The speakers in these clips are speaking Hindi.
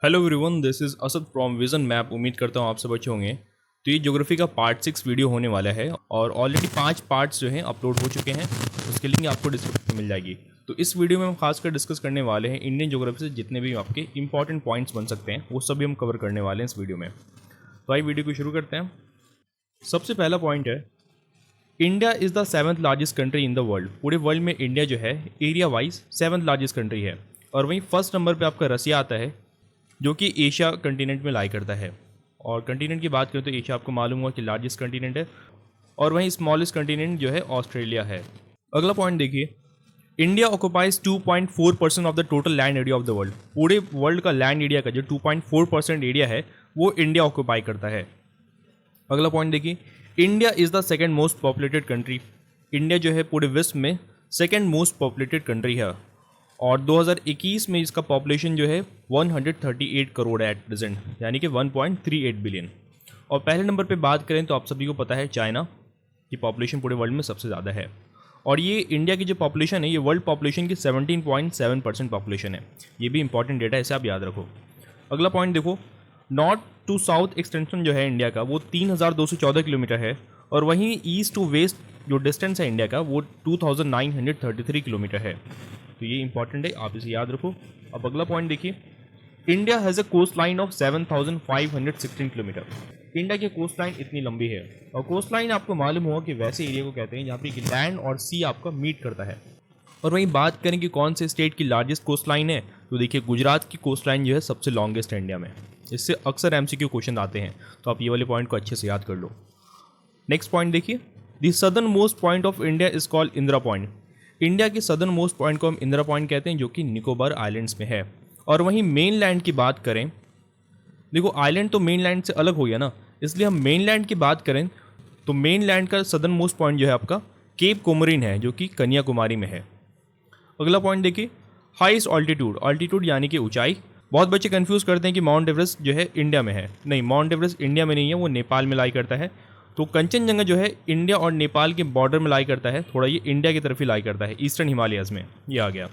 Hello everyone, this is Asad from vision map. उम्मीद करता हूँ आप सब अच्छे होंगे। तो ये ज्योग्राफी का पार्ट 6 वीडियो होने वाला है और ऑलरेडी 5 पार्ट्स जो हैं अपलोड हो चुके हैं। उसकी लिंक आपको डिस्क्रिप्शन में मिल जाएगी। तो इस वीडियो में हम खासकर डिस्कस करने वाले हैं इंडियन ज्योग्राफी से जितने भी आपके इंपॉर्टेंट पॉइंट्स बन सकते हैं वो सभी हम कवर करने वाले हैं इस वीडियो में। तो आइए वीडियो को शुरू करते हैं। सबसे पहला पॉइंट है, India is the 7th largest country in the world. पूरे वर्ल्ड में इंडिया जो है area wise 7th largest country है। और वहीं फर्स्ट नंबर पे आपका रसिया आता है जो कि एशिया कंटिनेंट में लाई करता है। और कंटिनेंट की बात करें तो एशिया आपको मालूम हुआ कि लार्जेस्ट कंटिनेंट है। और वहीं स्मॉलेस्ट कंटिनेंट जो है ऑस्ट्रेलिया है। अगला पॉइंट देखिए, India occupies 2.4% of the total land area of the world. पूरे वर्ल्ड का लैंड एरिया का जो 2.4% एरिया है वो इंडिया ऑक्युपाई करता है। अगला पॉइंट देखिए, India is the second most populated country. India जो है पूरे विश्व में सेकेंड मोस्ट पॉपुलेटेड कंट्री है और 2021 में इसका पॉपुलेशन जो है 138 करोड़ है एट प्रेजेंट, यानी कि 1.38 बिलियन। और पहले नंबर पे बात करें तो आप सभी को पता है चाइना की पॉपुलेशन पूरे वर्ल्ड में सबसे ज़्यादा है। और ये इंडिया की जो पॉपुलेशन है ये वर्ल्ड पॉपुलेशन की 17.7% पॉपुलेशन है। ये भी इंपॉर्टेंट डेटा है, इसे आप याद रखो। अगला पॉइंट देखो, नॉर्थ टू साउथ एक्सटेंशन जो है इंडिया का वो 3214 किलोमीटर है। और वहीं ईस्ट टू वेस्ट जो डिस्टेंस है इंडिया का वो 2933 किलोमीटर है। तो ये इंपॉर्टेंट है, आप इसे याद रखो। अब अगला पॉइंट देखिए, India has a coast line of 7516 kilometre. India की कोस्ट लाइन इतनी लंबी है। और कोस्ट लाइन आपको मालूम होगा कि वैसे एरिया को कहते हैं जहाँ पे लैंड और सी आपका मीट करता है। और वहीं बात करें कि कौन से स्टेट की लार्जेस्ट कोस्ट लाइन है, तो देखिए गुजरात की कोस्ट लाइन जो है सबसे लॉन्गेस्ट है इंडिया में। इससे अक्सर एमसीक्यू क्वेश्चन आते हैं, तो आप ये वाले पॉइंट को अच्छे से याद कर लो। नेक्स्ट पॉइंट देखिए, the southern most point of India is called Indira point. India की सदर्न मोस्ट पॉइंट को हम इंदिरा पॉइंट कहते हैं जो कि निकोबार आइलैंड्स में है। और वहीं मेन लैंड की बात करें, देखो आइलैंड तो मेन लैंड से अलग हो गया ना, इसलिए हम मेन लैंड की बात करें तो मेन लैंड का सदर्न मोस्ट पॉइंट जो है आपका केप कोमोरिन है जो कि कन्याकुमारी में है। अगला पॉइंट देखिए, हाईएस्ट ऑल्टीट्यूड। ऑल्टीट्यूड यानी कि ऊंचाई। बहुत बच्चे कंफ्यूज करते हैं कि माउंट एवरेस्ट जो है इंडिया में है। नहीं, माउंट एवरेस्ट इंडिया में नहीं है, वो नेपाल में लाई करता है। तो कंचनजंगा जो है इंडिया और नेपाल के बॉर्डर में लाई करता है, थोड़ा ये इंडिया की तरफ ही लाई करता है, ईस्टर्न हिमालयाज़ में ये आ गया।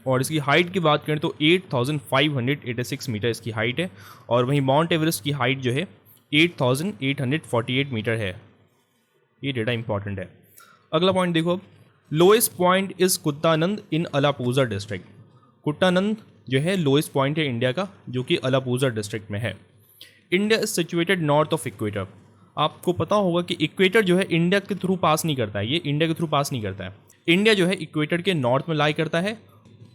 और इसकी हाइट की बात करें तो 8586 मीटर इसकी हाइट है। और वहीं माउंट एवरेस्ट की हाइट जो है 8848 मीटर है। ये डेटा इंपॉर्टेंट है। अगला पॉइंट देखो, lowest point is Kuttanad in Alappuzha district. Kuttanad जो है लोएस्ट पॉइंट है इंडिया का जो कि अलापुजा डिस्ट्रिक्ट में है। India is situated north of equator. आपको पता होगा कि इक्वेटर जो है इंडिया के थ्रू पास नहीं करता है, ये इंडिया के थ्रू पास नहीं करता है। इंडिया जो है इक्वेटर के नॉर्थ में लाई करता है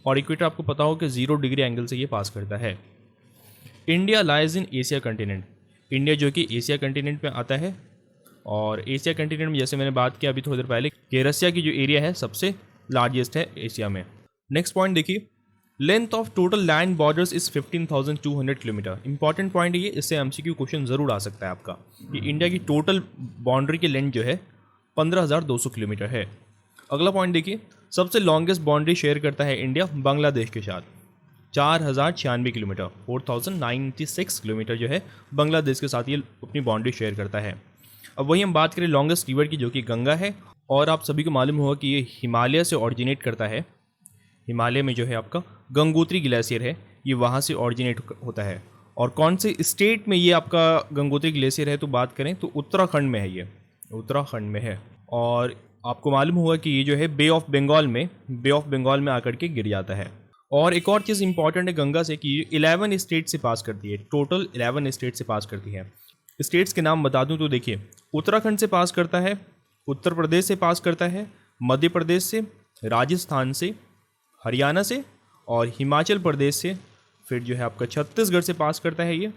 और इक्वेटर आपको पता होगा कि 0 डिग्री एंगल से ये पास करता है। India lies in Asia continent. India जो कि एशिया कंटिनेंट में आता है। और एशिया कंटिनेंट में जैसे मैंने बात किया अभी थोड़ी देर पहले कि रसिया की जो एरिया है सबसे लार्जेस्ट है एशिया में। नेक्स्ट पॉइंट देखिए, length of total land borders is 15,200 kilometre. Important point है ये, इससे एमसीक्यू क्वेश्चन जरूर आ सकता है आपका कि इंडिया की टोटल बाउंड्री की लेंथ जो है 15,200 किलोमीटर है। अगला पॉइंट देखिए, सबसे लॉन्गेस्ट बाउंड्री शेयर करता है इंडिया बांग्लादेश के साथ, 4096 किलोमीटर, 4096 किलोमीटर जो है बांग्लादेश के साथ ये अपनी बाउंड्री शेयर करता है। अब वही हम बात करें लॉन्गेस्ट रिवर की जो कि गंगा है। और आप सभी को मालूम होगा कि ये हिमालय से ऑरिजिनेट करता है। हिमालय में जो है आपका गंगोत्री ग्लेशियर है, ये वहाँ से ऑरिजिनेट होता है। और कौन से स्टेट में ये आपका गंगोत्री ग्लेशियर है तो बात करें तो उत्तराखंड में है, ये उत्तराखंड में है। और आपको मालूम होगा कि ये जो है बे ऑफ बंगाल में आकर के गिर जाता है। और एक और चीज़ इंपॉर्टेंट है गंगा से कि ये 11 स्टेट से पास करती है, टोटल 11 स्टेट से पास करती है। स्टेट्स के नाम बता दूं तो देखिए, उत्तराखंड से पास करता है, उत्तर प्रदेश से पास करता है, मध्य प्रदेश से, राजस्थान से, हरियाणा से और हिमाचल प्रदेश से। फिर जो है आपका छत्तीसगढ़ से पास करता है ये।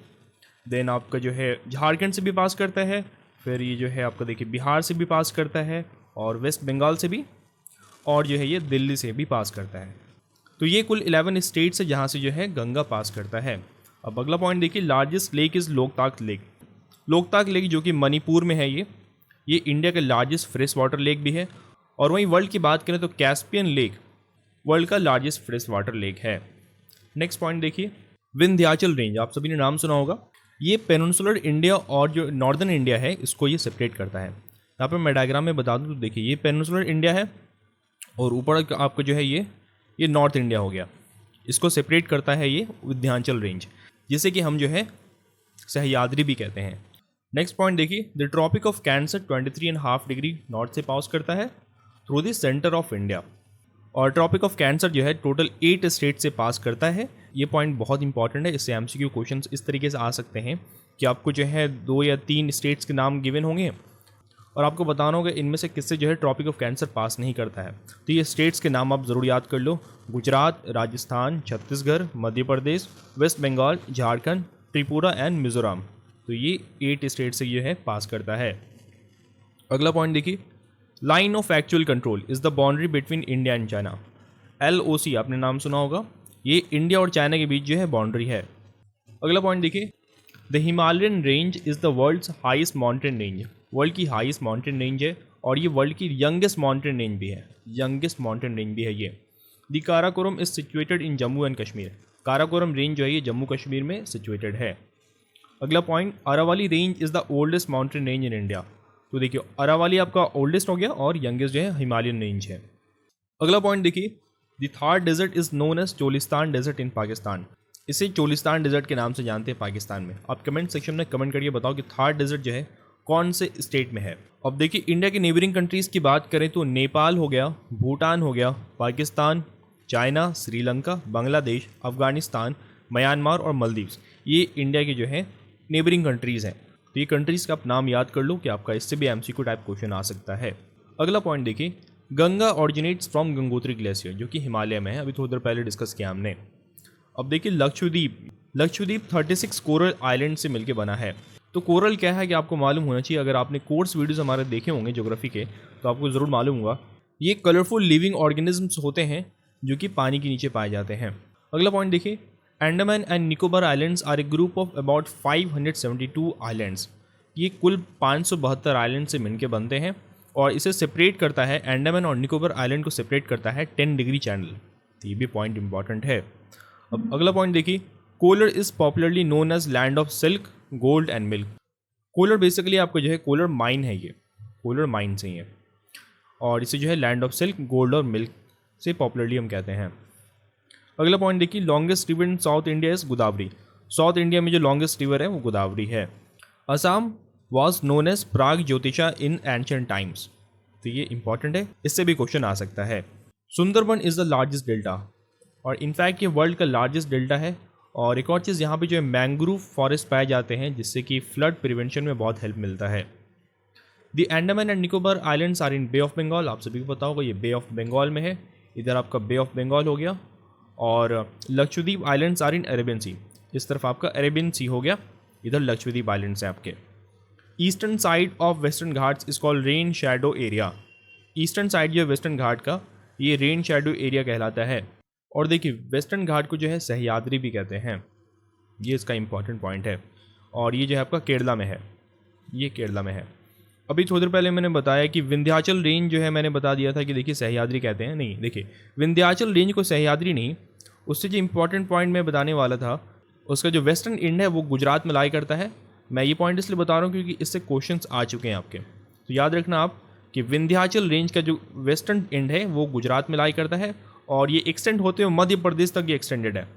देन आपका जो है झारखंड से भी पास करता है। फिर ये जो है आपका देखिए बिहार से भी पास करता है और वेस्ट बंगाल से भी, और जो है ये दिल्ली से भी पास करता है। तो ये कुल 11 स्टेट्स है जहाँ से जो है गंगा पास करता है। अब अगला पॉइंट देखिए, largest lake is Loktak lake. Loktak lake जो कि मणिपुर में है, ये इंडिया का लार्जेस्ट फ्रेश वाटर लेक भी है। और वहीं वर्ल्ड की बात करें तो कैस्पियन लेक वर्ल्ड का लार्जेस्ट फ्रेश वाटर लेक है। नेक्स्ट पॉइंट देखिए, विंध्याचल रेंज, आप सभी ने नाम सुना होगा। ये पेनिनसुलर इंडिया और जो नॉर्दर्न इंडिया है इसको ये सेपरेट करता है। यहाँ पर मैं डायग्राम में बता दूँ तो देखिए, ये पेनिनसुलर इंडिया है और ऊपर आपका जो है ये नॉर्थ इंडिया हो गया। इसको सेपरेट करता है ये विंध्याचल रेंज। जिसे कि हम जो है सह्याद्री भी कहते हैं। नेक्स्ट पॉइंट देखिए, the tropic of cancer 23.5 degree north से पास करता है through the centre of India. और ट्रॉपिक ऑफ कैंसर जो है टोटल 8 स्टेट से पास करता है। ये पॉइंट बहुत इंपॉर्टेंट है, इससे एमसीक्यू क्वेश्चंस इस तरीके से आ सकते हैं कि आपको जो है 2 या 3 स्टेट्स के नाम गिवन होंगे और आपको बताना होगा इनमें से किससे जो है ट्रॉपिक ऑफ कैंसर पास नहीं करता है। तो ये स्टेट्स के नाम आप ज़रूर याद कर लो, गुजरात, राजस्थान, छत्तीसगढ़, मध्य प्रदेश, वेस्ट बंगाल, झारखंड, त्रिपुरा एंड मिजोरम। तो ये 8 स्टेट से ये है पास करता है। अगला पॉइंट देखिए, line of actual control is the boundary between India and China. LOC आपने नाम सुना होगा, ये इंडिया और चाइना के बीच जो है बाउंड्री है। अगला पॉइंट देखिए, the Himalayan range is the world's highest mountain range. World की हाईएस्ट माउंटेन रेंज है और ये वर्ल्ड की यंगेस्ट माउंटेन रेंज भी है, यंगेस्ट माउंटेन रेंज भी है ये। The Karakoram is situated in Jammu and Kashmir. Karakoram range जो है ये जम्मू कश्मीर में सिचुएटेड है। अगला point, Aravalli range is the oldest mountain range in India. तो देखिए अरावली आपका ओल्डेस्ट हो गया और यंगेस्ट जो है हिमालयन रेंज है। अगला पॉइंट देखिए, the Thar desert is known as Cholistan desert in Pakistan. इसे चोलिस्तान डेजर्ट के नाम से जानते हैं पाकिस्तान में। आप कमेंट सेक्शन में कमेंट करके बताओ कि थार डेजर्ट जो है कौन से स्टेट में है। अब देखिए इंडिया के नेबरिंग कंट्रीज़ की बात करें तो नेपाल हो गया, भूटान हो गया, पाकिस्तान, चाइना, श्रीलंका, बांग्लादेश, अफगानिस्तान, म्यांमार और मालदीव्स, ये इंडिया के जो है नेबरिंग कंट्रीज़ हैं। तो ये कंट्रीज़ का आप नाम याद कर लो कि आपका इससे भी एमसीक्यू टाइप क्वेश्चन आ सकता है। अगला पॉइंट देखिए, Ganga originates from Gangotri glacier, जो कि हिमालय में है, अभी थोड़ी देर पहले डिस्कस किया हमने। अब देखिए लक्षद्वीप 36 कोरल आइलैंड से मिलकर बना है। तो कोरल क्या है कि आपको मालूम होना चाहिए, अगर आपने कोर्स वीडियोस हमारे देखे होंगे ज्योग्राफी के तो आपको ज़रूर मालूम होगा, ये कलरफुल लिविंग ऑर्गेनिजम्स होते हैं जो कि पानी के नीचे पाए जाते हैं। अगला पॉइंट देखिए, Andaman and Nicobar islands are a group of about 572 islands. ये कुल 572 आइलैंड से मिलकर बनते हैं और इसे सेपरेट करता है, अंडमान और निकोबार आइलैंड को सेपरेट करता है 10 डिग्री चैनल। तो ये भी पॉइंट इंपॉर्टेंट है। अब अगला पॉइंट देखिए, Kolar is popularly known as land of silk, gold and milk. Kolar basically आपको जो है कोलर माइन है, ये कोलर माइन से ही है और इसे जो है लैंड ऑफ सिल्क, गोल्ड और मिल्क से पॉपुलरली हम कहते हैं। अगला पॉइंट देखिए, longest river in South India is Godavari. South India में जो लॉन्गेस्ट रिवर है वो गोदावरी है। Assam was known as Pragjyotisha in ancient times. तो ये इंपॉर्टेंट है, इससे भी क्वेश्चन आ सकता है। Sundarban is the largest delta और इनफैक्ट ये वर्ल्ड का लार्जेस्ट डेल्टा है। और एक और चीज़, यहाँ पे जो है मैंग्रोव फॉरेस्ट पाए जाते हैं जिससे कि फ्लड प्रिवेंशन में बहुत हेल्प मिलता है। The Andaman and Nicobar islands are in bay of Bengal. आप सभी को पता होगा ये बे ऑफ बंगाल में है, इधर आपका बे ऑफ बंगाल हो गया। और Lakshadweep islands are in Arabian sea, इस तरफ आपका अरेबियन सी हो गया, इधर लक्षद्वीप आइलैंड्स हैं आपके। Eastern side of western Ghats is called rain shadow area. Eastern side जो है वेस्टर्न घाट का, ये रेन शैडो एरिया कहलाता है। और देखिए वेस्टर्न घाट को जो है सह्याद्री भी कहते हैं, ये इसका इंपॉर्टेंट पॉइंट है। और ये जो है आपका केरला में है, ये केरला में है। अभी थोड़ी देर पहले मैंने बताया कि विंध्याचल रेंज जो है, मैंने बता दिया था कि देखिए सह्याद्री कहते हैं, नहीं देखिए विंध्याचल रेंज को सह्याद्री नहीं, उससे जो इंपॉर्टेंट पॉइंट मैं बताने वाला था, उसका जो वेस्टर्न एंड है वो गुजरात में लाई करता है। मैं ये पॉइंट इसलिए बता रहा हूँ क्योंकि इससे क्वेश्चंस आ चुके हैं आपके, तो याद रखना आप कि विंध्याचल रेंज का जो वेस्टर्न एंड है वो गुजरात में लाई करता है और ये एक्सटेंड होते हुए मध्य प्रदेश तक ये एक्सटेंडेड है।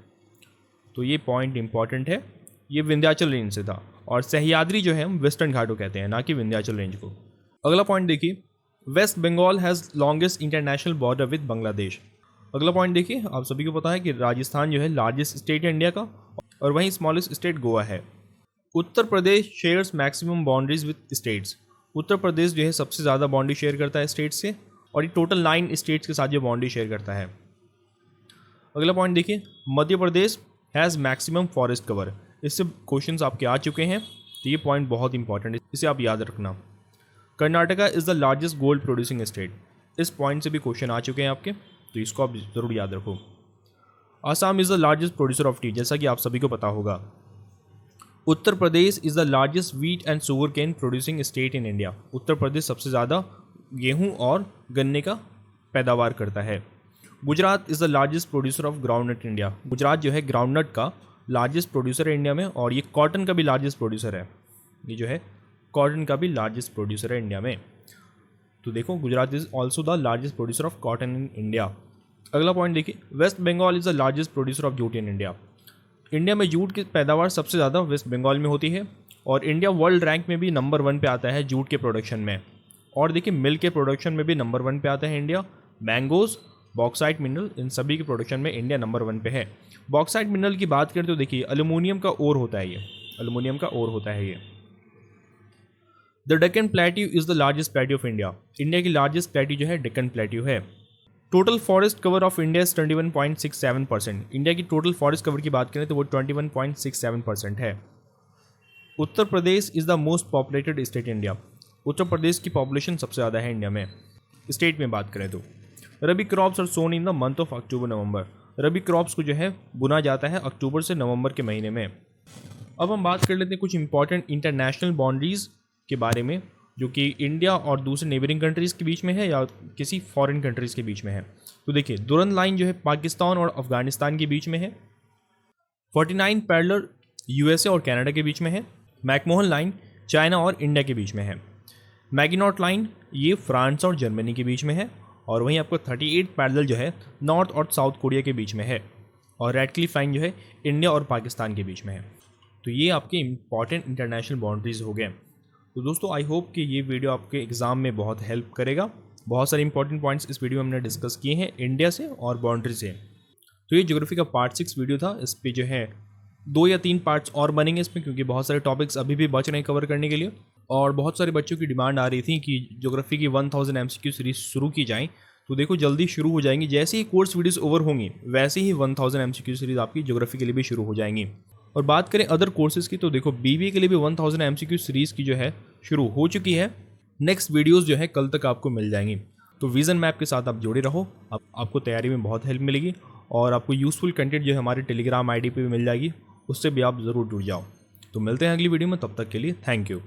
तो ये पॉइंट इंपॉर्टेंट है, ये विंध्याचल रेंज से था। और सह्याद्री जो है हम वेस्टर्न घाटों कहते हैं, ना कि विंध्याचल रेंज को। अगला पॉइंट देखिए, West Bengal has longest international border with Bangladesh. अगला पॉइंट देखिए, आप सभी को पता है कि राजस्थान जो है लार्जेस्ट स्टेट है इंडिया का और वहीं स्मॉलेस्ट स्टेट गोवा है। Uttar Pradesh shares maximum boundaries with states. Uttar Pradesh जो है सबसे ज़्यादा बाउंड्री शेयर करता है स्टेट से और ये टोटल 9 स्टेट्स के साथ जो बाउंड्री शेयर करता है। अगला पॉइंट देखिए, Madhya Pradesh has maximum forest cover. इससे क्वेश्चंस आपके आ चुके हैं, तो ये पॉइंट बहुत इंपॉर्टेंट है, इसे आप याद रखना। Karnataka is the largest gold producing state. इस पॉइंट से भी क्वेश्चन आ चुके हैं आपके, तो इसको आप ज़रूर याद रखो। Assam is the largest producer of tea, जैसा कि आप सभी को पता होगा। Uttar Pradesh is the largest wheat and sugar cane producing state in India. Uttar Pradesh सबसे ज़्यादा गेहूँ और गन्ने का पैदावार करता है। Gujarat is the largest producer of groundnut India. Gujarat जो है ग्राउंडनट का लार्जेस्ट प्रोड्यूसर है इंडिया में और ये कॉटन का भी लार्जेस्ट प्रोड्यूसर है। ये जो है कॉटन का भी लार्जेस्ट प्रोड्यूसर है इंडिया में। तो देखो Gujarat is also the largest producer of cotton in India. अगला पॉइंट देखिए, West Bengal is the largest producer of jute in India. India में जूट की पैदावार सबसे ज़्यादा वेस्ट बंगाल में होती है और इंडिया वर्ल्ड रैंक में भी नंबर 1 पे आता है जूट के प्रोडक्शन में। और देखिए मिल्क के प्रोडक्शन में भी नंबर 1 पे आता है इंडिया। मैंगोज, बॉक्साइट मिनरल, इन सभी के प्रोडक्शन में इंडिया नंबर 1 पे है। बॉक्साइट मिनरल की बात करें तो देखिए एल्यूमिनियम का ओर होता है ये, एल्यूमिनियम का ओर होता है ये। The Deccan plateau is the largest plateau of India. India की लार्जेस्ट प्लेट्यू जो है डेक्कन प्लेट्यू है। Total forest cover of India 21.67%। India की टोटल फॉरेस्ट कवर की बात करें तो वो 21.67% है। Uttar Pradesh is the most populated state India. Uttar Pradesh की पॉपुलेशन सबसे ज़्यादा है इंडिया में। स्टेट में बात करें तो rabi crops are sown in the month of October November. Rabi crops को जो है बुना जाता है अक्टूबर से नवंबर के महीने में। अब हम बात कर लेते हैं कुछ इंपॉर्टेंट इंटरनेशनल बाउंड्रीज के बारे में जो कि इंडिया और दूसरे नेबरिंग कंट्रीज़ के बीच में है या किसी फॉरेन कंट्रीज़ के बीच में है। तो देखिए दुरन लाइन जो है पाकिस्तान और अफगानिस्तान के बीच में है। 49 पैरेलल यूएसए और कनाडा के बीच में है। मैकमोहन लाइन चाइना और इंडिया के बीच में है। मैगिनॉट लाइन ये फ्रांस और जर्मनी के बीच में है। और वहीं आपको 38 पैरेलल जो है नॉर्थ और साउथ कोरिया के बीच में है। और रेडक्लिफ लाइन जो है इंडिया और पाकिस्तान के बीच में है। तो ये आपके इंपॉर्टेंट इंटरनेशनल बाउंड्रीज हो गए। तो दोस्तों आई होप कि ये वीडियो आपके एग्ज़ाम में बहुत हेल्प करेगा। बहुत सारे इंपॉर्टेंट पॉइंट्स इस वीडियो में हमने डिस्कस किए हैं इंडिया से और बाउंड्री से। तो ये ज्योग्राफी का पार्ट 6 वीडियो था। इस पे जो है 2 या 3 पार्ट्स और बनेंगे इसमें, क्योंकि बहुत सारे टॉपिक्स अभी भी बच रहे हैं कवर करने के लिए। और बहुत सारे बच्चों की डिमांड आ रही थी कि ज्योग्राफी की 1000 MCQ सीरीज शुरू की जाए। तो देखो जल्दी शुरू हो जाएंगी। जैसे ही कोर्स वीडियोस ओवर होंगी वैसे ही 1000 MCQ सीरीज आपकी ज्योग्राफी के लिए भी शुरू हो जाएंगी। और बात करें अदर कोर्सेज की तो देखो बीबीए के लिए भी 1000 MCQ सीरीज़ की जो है शुरू हो चुकी है। नेक्स्ट वीडियोस जो है कल तक आपको मिल जाएंगी। तो विजन मैप के साथ आप जुड़े रहो, आपको तैयारी में बहुत हेल्प मिलेगी। और आपको यूज़फुल कंटेंट जो है हमारे टेलीग्राम आईडी पे भी मिल जाएगी, उससे भी आप ज़रूर जुड़ जाओ। तो मिलते हैं अगली वीडियो में, तब तक के लिए थैंक यू।